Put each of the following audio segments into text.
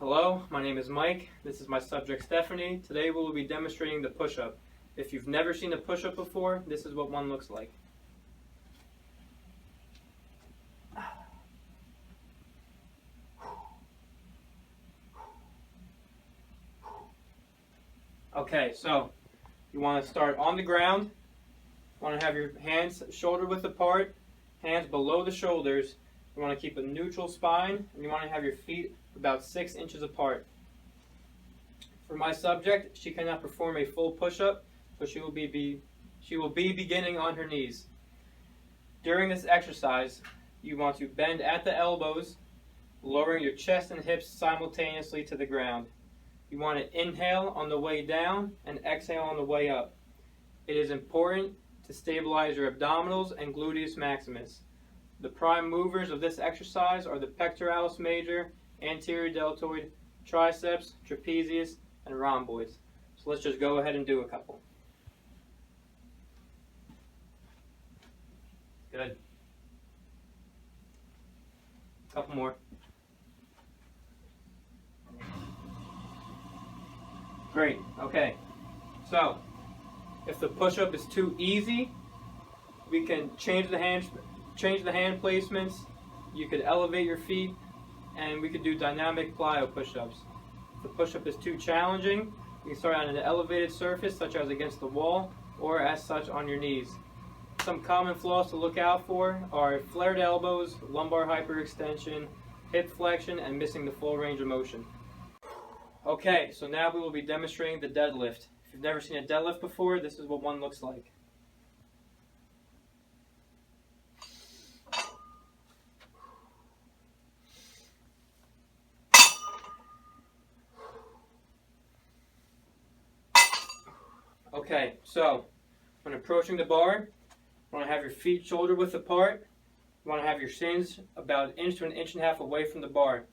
Hello, my name is Mike. This is my subject Stephanie. Today we will be demonstrating the push-up. If you've never seen a push-up before, this is what one looks like. Okay, so you want to start on the ground. You want to have your hands shoulder width apart, hands below the shoulders. You want to keep a neutral spine, and you want to have your feet about 6 inches apart. For my subject, she cannot perform a full push-up, so she will be beginning on her knees. During this exercise, you want to bend at the elbows, lowering your chest and hips simultaneously to the ground. You want to inhale on the way down and exhale on the way up. It is important to stabilize your abdominals and gluteus maximus. The prime movers of this exercise are the pectoralis major, anterior deltoid, triceps, trapezius, and rhomboids. So let's just go ahead and do a couple. Good. Couple more. Great. Okay. So, if the push-up is too easy, we can change the hand placements. You could elevate your feet, and we could do dynamic plyo push-ups. If the push-up is too challenging, you can start on an elevated surface, such as against the wall, or as such on your knees. Some common flaws to look out for are flared elbows, lumbar hyperextension, hip flexion, and missing the full range of motion. Okay, so now we will be demonstrating the deadlift. If you've never seen a deadlift before, this is what one looks like. Okay, so when approaching the bar, you want to have your feet shoulder width apart. You want to have your shins about an inch to an inch and a half away from the bar.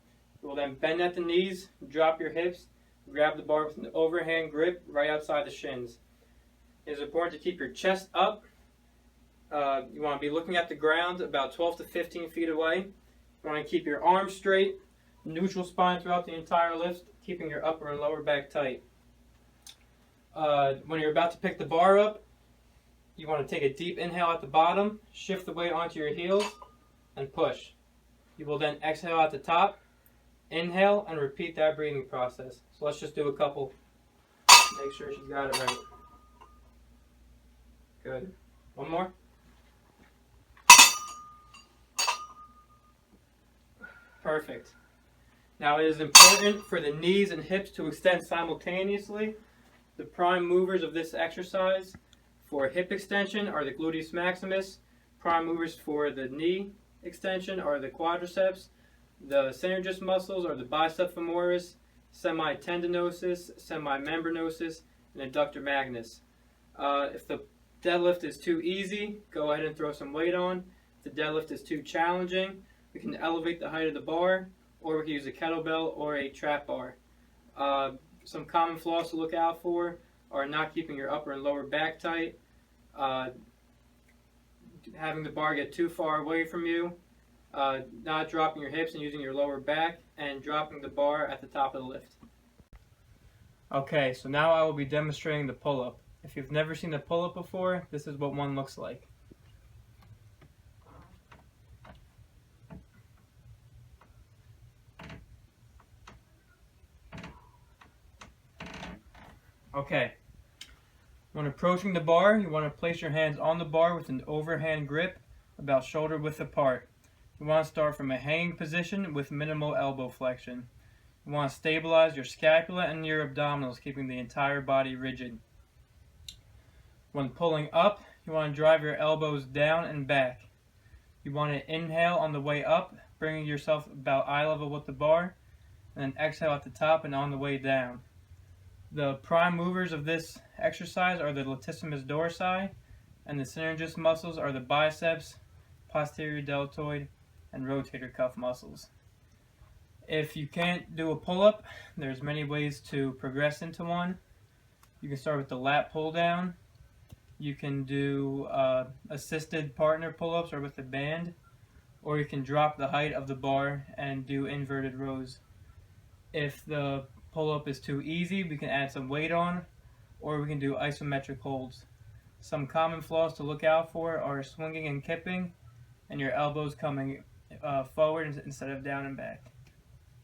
You will then bend at the knees, drop your hips, grab the bar with an overhand grip right outside the shins. It is important to keep your chest up. You want to be looking at the ground about 12 to 15 feet away. You want to keep your arms straight, neutral spine throughout the entire lift, keeping your upper and lower back tight. When you're about to pick the bar up, you want to take a deep inhale at the bottom, shift the weight onto your heels, and push. You will then exhale at the top, inhale, and repeat that breathing process. So let's just do a couple. Make sure she's got it right. Good. One more. Perfect. Now it is important for the knees and hips to extend simultaneously. The prime movers of this exercise for hip extension are the gluteus maximus. Prime movers for the knee extension are the quadriceps. The synergist muscles are the bicep femoris, semitendinosus, semimembranosus, and adductor magnus. If the deadlift is too easy, go ahead and throw some weight on. If the deadlift is too challenging, we can elevate the height of the bar, or we can use a kettlebell or a trap bar. Some common flaws to look out for are not keeping your upper and lower back tight, having the bar get too far away from you, not dropping your hips and using your lower back, and dropping the bar at the top of the lift. Okay, so now I will be demonstrating the pull-up. If you've never seen a pull-up before, this is what one looks like. Okay, when approaching the bar, you want to place your hands on the bar with an overhand grip about shoulder width apart. You want to start from a hanging position with minimal elbow flexion. You want to stabilize your scapula and your abdominals, keeping the entire body rigid. When pulling up, you want to drive your elbows down and back. You want to inhale on the way up, bringing yourself about eye level with the bar, and then exhale at the top and on the way down. The prime movers of this exercise are the latissimus dorsi, and the synergist muscles are the biceps, posterior deltoid, and rotator cuff muscles. If you can't do a pull-up, there's many ways to progress into one. You can start with the lat pull down. You can do assisted partner pull-ups or with a band, or you can drop the height of the bar and do inverted rows. If the pull-up is too easy, we can add some weight on, or we can do isometric holds. Some common flaws to look out for are swinging and kipping, and your elbows coming forward instead of down and back.